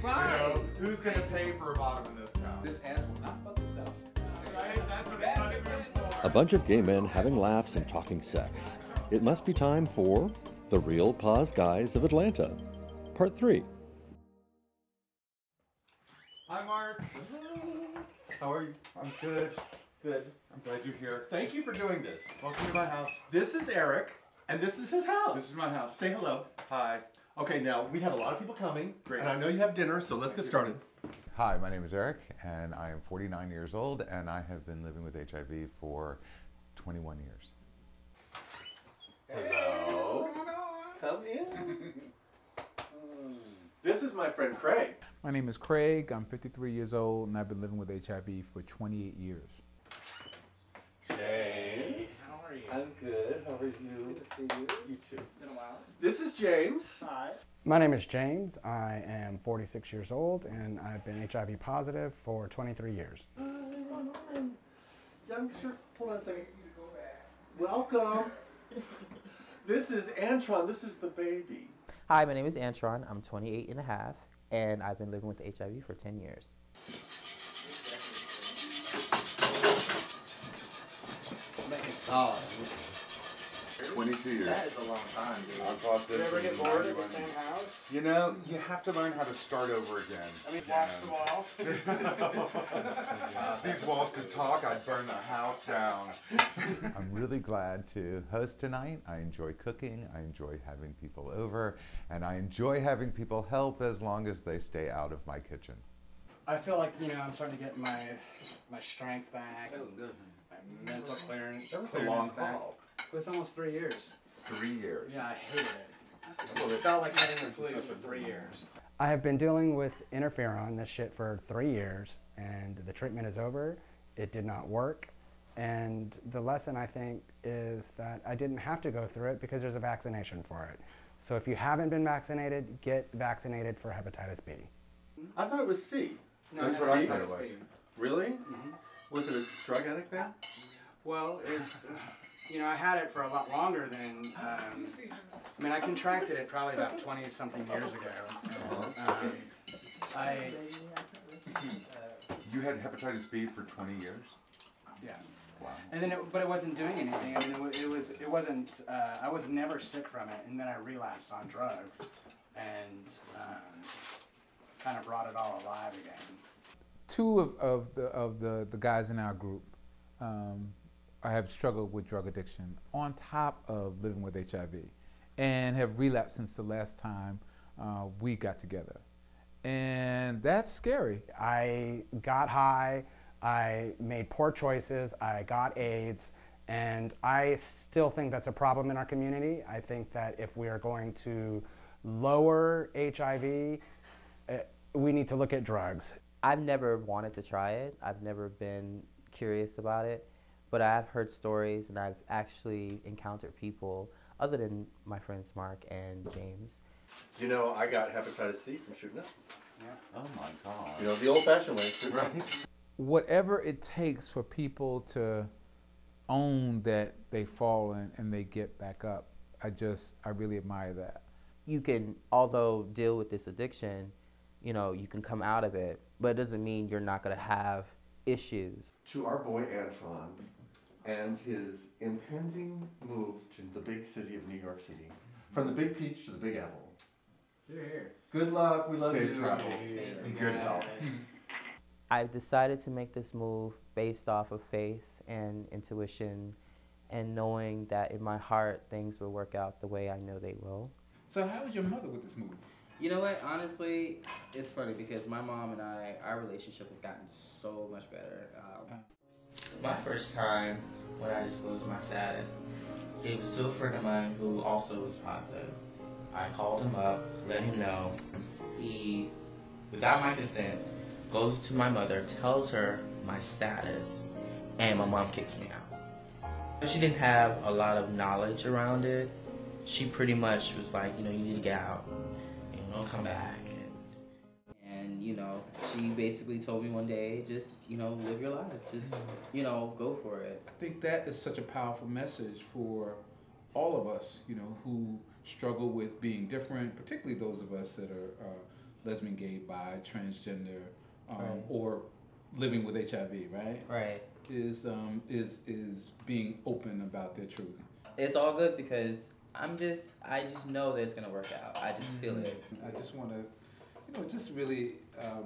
Right. You know, who's going to pay for a bottom in this town? This ass will not fuck itself. Right? That's what it's not even for. A bunch of gay men having laughs and talking sex. It must be time for The Real Pause Guys of Atlanta, Part 3. Hi, Mark. How are you? I'm good. Good. I'm glad you're here. Thank you for doing this. Welcome to my house. This is Eric, and this is his house. This is my house. Say hello. Hi. Okay, now we have a lot of people coming, Great. and I know you have dinner, so let's get started. Hi, my name is Eric, and I am 49 years old, and I have been living with HIV for 21 years. Hello. Come in. This is my friend Craig. My name is Craig. I'm 53 years old, and I've been living with HIV for 28 years. James. How are you? I'm good. How are you? It's good to see you. You too. It's been a while. This is James. Hi. My name is James. I am 46 years old, and I've been HIV positive for 23 years. What's going on? Youngster, hold on a second. Welcome. This is Antron. This is the baby. Hi, my name is Antron. I'm 28 and a half, and I've been living with HIV for 10 years. Making sauce. 22 years. That is a long time, dude. I've bought You this. ever get in bored at the 91 same years. house? You know, you have to learn how to start over again. I mean, watch the walls. These walls could talk, I'd burn the house down. I'm really glad to host tonight. I enjoy cooking, I enjoy having people over, and I enjoy having people help as long as they stay out of my kitchen. I feel like, I'm starting to get my strength back. That was good. My mental clearance. That was a long back. haul. It was almost 3 years. 3 years. Yeah, I hated it. It felt like having the flu for 3 years. I have been dealing with interferon, this shit, for 3 years, and the treatment is over. It did not work. And the lesson, I think, is that I didn't have to go through it because there's a vaccination for it. So if you haven't been vaccinated, get vaccinated for hepatitis B. I thought it was C. No, That's I what I had thought it hepatitis was. B. Really? Mhm. Was it a drug addict thing? Well, I had it for a lot longer than, I contracted it probably about 20-something years ago. You had hepatitis B for 20 years? Yeah. Wow. And then, but it wasn't doing anything. I mean, it wasn't. I was never sick from it, and then I relapsed on drugs, and kind of brought it all alive again. Two of the guys in our group, I have struggled with drug addiction on top of living with HIV, and have relapsed since the last time we got together, and that's scary. I got high, I made poor choices, I got AIDS, and I still think that's a problem in our community. I think that if we are going to lower HIV, we need to look at drugs. I've never wanted to try it. I've never been curious about it, but I've heard stories and I've actually encountered people other than my friends Mark and James. I got hepatitis C from shooting it. Yeah. Oh my God. The old-fashioned way. Right. Whatever it takes for people to own that they fall and they get back up, I really admire that. You can, although deal with this addiction, you can come out of it, but it doesn't mean you're not going to have issues. To our boy Antron and his impending move to the big city of New York City, from the Big Peach to the Big Apple. You're here. Good luck. We love Safe you. travels. And good health. I've decided to make this move based off of faith and intuition and knowing that in my heart things will work out the way I know they will. So how was your mother with this move? You know what? Honestly, it's funny because my mom and our relationship has gotten so much better. My first time when I disclosed my status, it was to a friend of mine who also was positive. I called him up, let him know. He, without my consent, goes to my mother, tells her my status, and my mom kicks me out. She didn't have a lot of knowledge around it. She pretty much was like, you need to get out. Don't come back. And she basically told me one day, just, live your life. Just, go for it. I think that is such a powerful message for all of us, who struggle with being different, particularly those of us that are lesbian, gay, bi, transgender, Right. or living with HIV, right? Right. Is being open about their truth. It's all good because I just know that it's gonna work out. I just feel it. I just want to, just really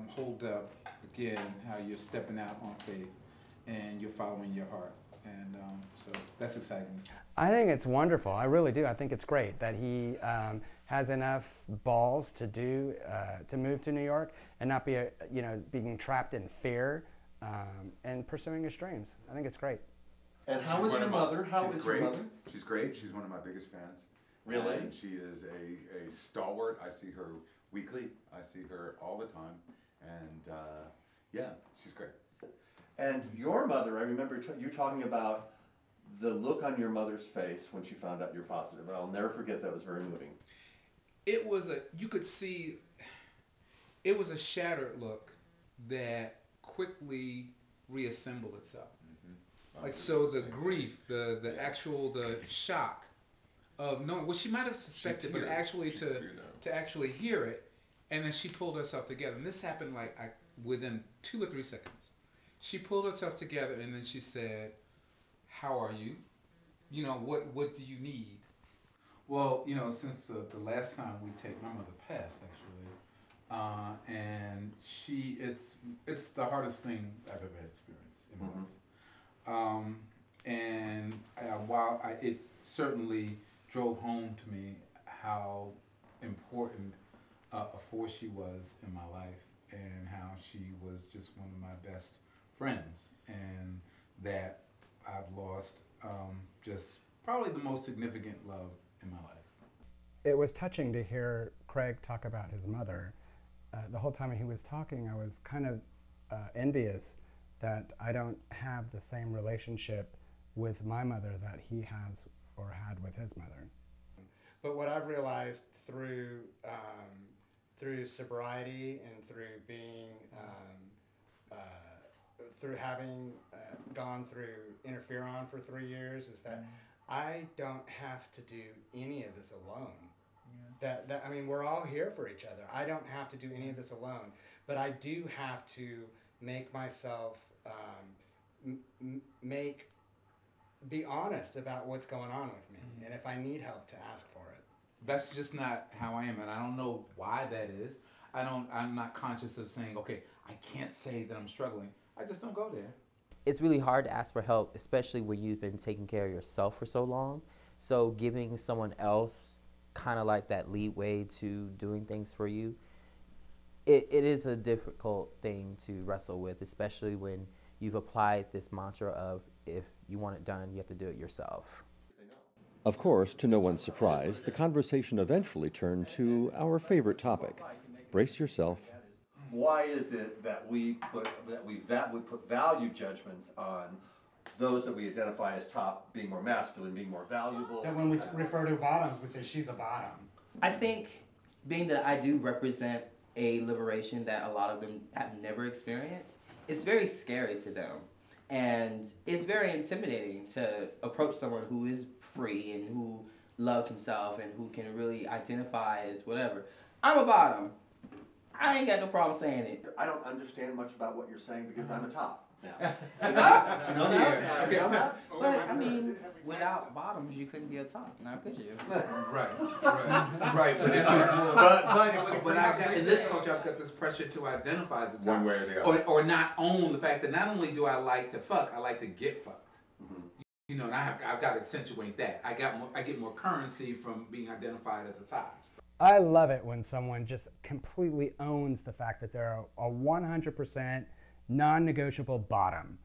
hold up again how you're stepping out on faith and you're following your heart, and so that's exciting. I think it's wonderful. I really do. I think it's great that he has enough balls to move to New York and not be being trapped in fear and pursuing his dreams. I think it's great. And how is your mother? How is your mother? She's great. She's one of my biggest fans. Really? And she is a stalwart. I see her weekly. I see her all the time. And yeah, she's great. And your mother, I remember you talking about the look on your mother's face when she found out you're positive. I'll never forget that. It was very moving. It was you could see, it was a shattered look that quickly reassembled itself. Mm-hmm. Like, so the grief, the shock of knowing what she might have suspected, but actually to actually hear it, and then she pulled herself together. And this happened like within 2 or 3 seconds. She pulled herself together, and then she said, "How are you? What do you need?" Well, since the last time my mother passed actually, and it's the hardest thing I've ever experienced in my life. And while it certainly drove home to me how important a force she was in my life, and how she was just one of my best friends, and that I've lost just probably the most significant love in my life. It was touching to hear Craig talk about his mother. The whole time he was talking, I was kind of envious that I don't have the same relationship with my mother that he has or had with his mother. But what I've realized through sobriety and through being through having gone through interferon for 3 years is that I don't have to do any of this alone. That I mean, we're all here for each other. I don't have to do any of this alone, but I do have to make myself be honest about what's going on with me, and if I need help, to ask for it. That's just not how I am, and I don't know why that is. I'm not conscious of saying, okay, I can't say that I'm struggling. I just don't go there. It's really hard to ask for help, especially when you've been taking care of yourself for so long. So giving someone else kind of like that leeway to doing things for you, it is a difficult thing to wrestle with, especially when you've applied this mantra of if you want it done, you have to do it yourself. Of course, to no one's surprise, the conversation eventually turned to our favorite topic. Brace yourself. Why is it that we put value judgments on those that we identify as top being more masculine, being more valuable? That when we refer to bottoms, we say she's a bottom. I think being that I do represent a liberation that a lot of them have never experienced, it's very scary to them. And it's very intimidating to approach someone who is free and who loves himself and who can really identify as whatever. I'm a bottom. I ain't got no problem saying it. I don't understand much about what you're saying because I'm a top now. You know that? Okay. But I mean, without bottoms, you couldn't be a top, now could you? Right. But it's but I got in this culture, I've got this pressure to identify as a top, One way or the other. or not own the fact that not only do I like to fuck, I like to get fucked. And I've got to accentuate that. I get more currency from being identified as a top. I love it when someone just completely owns the fact that they're a 100% non-negotiable bottom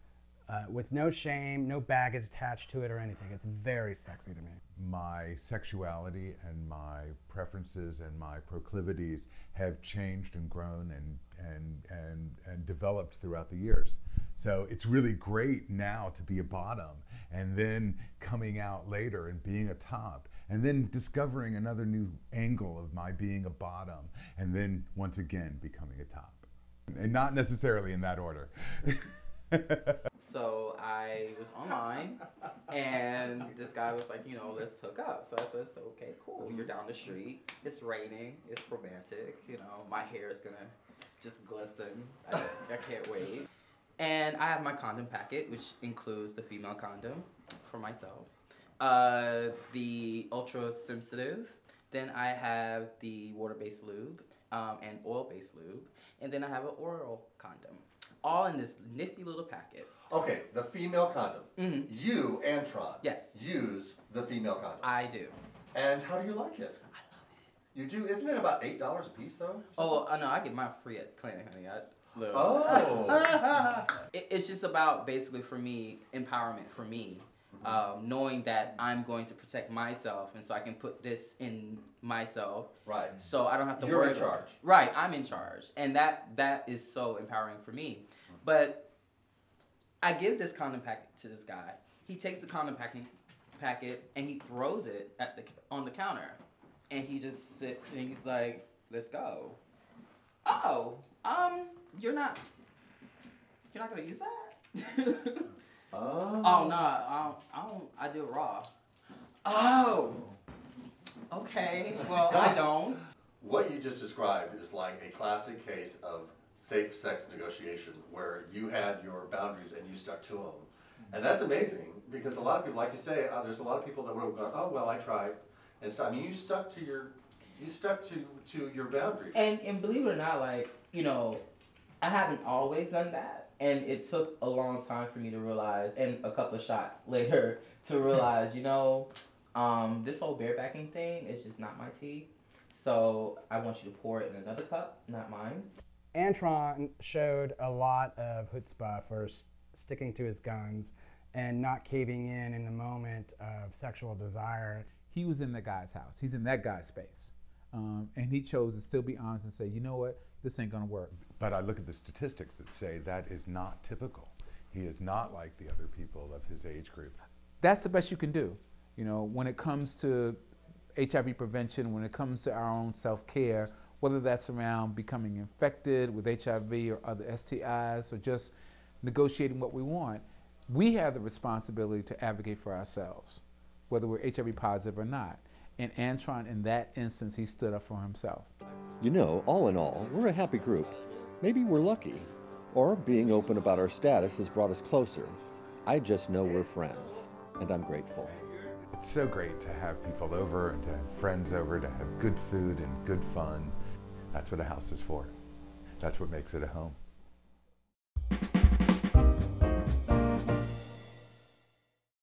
with no shame, no baggage attached to it or anything. It's very sexy to me. My sexuality and my preferences and my proclivities have changed and grown and developed throughout the years. So it's really great now to be a bottom and then coming out later and being a top and then discovering another new angle of my being a bottom and then once again becoming a top. And not necessarily in that order. So I was online, and this guy was like, let's hook up. So I said, okay, cool. You're down the street. It's raining. It's romantic. My hair is gonna just glisten. I can't wait. And I have my condom packet, which includes the female condom for myself, the ultra sensitive. Then I have the water-based lube and oil-based lube, and then I have an oral condom, all in this nifty little packet. Okay, the female condom. Mm-hmm. You, Antron, Yes. use the female condom. I do. And how do you like it? I love it. You do? Isn't it about $8 a piece, though? Oh, no, I get mine free at clinic, honey. Oh. It's just about, basically, for me, empowerment for me. Knowing that I'm going to protect myself, and so I can put this in myself. Right. So I don't have to You're worry. in charge. Right, I'm in charge. And that is so empowering for me. But I give this condom packet to this guy. He takes the condom packet and he throws it on the counter. And he just sits and he's like, let's go. Oh, you're not gonna use that? Oh no, I do it raw. Oh, okay. Well, I don't. What you just described is like a classic case of safe sex negotiation, where you had your boundaries and you stuck to them, and that's amazing because a lot of people, like you say, there's a lot of people that would have gone, oh well, I tried, and so I mean, you stuck to your boundaries. And believe it or not, like I haven't always done that. And it took a long time for me to realize, and a couple of shots later, to realize, this whole barebacking thing is just not my tea. So I want you to pour it in another cup, not mine. Antron showed a lot of chutzpah for sticking to his guns and not caving in the moment of sexual desire. He was in that guy's house. He's in that guy's space. And he chose to still be honest and say, you know what, this ain't gonna work. But I look at the statistics that say that is not typical. He is not like the other people of his age group. That's the best you can do. When it comes to HIV prevention, when it comes to our own self-care, whether that's around becoming infected with HIV or other STIs or just negotiating what we want, we have the responsibility to advocate for ourselves, whether we're HIV positive or not. And Antron, in that instance, he stood up for himself. All in all, we're a happy group. Maybe we're lucky. Or being open about our status has brought us closer. I just know we're friends, and I'm grateful. It's so great to have people over and to have friends over, to have good food and good fun. That's what a house is for. That's what makes it a home.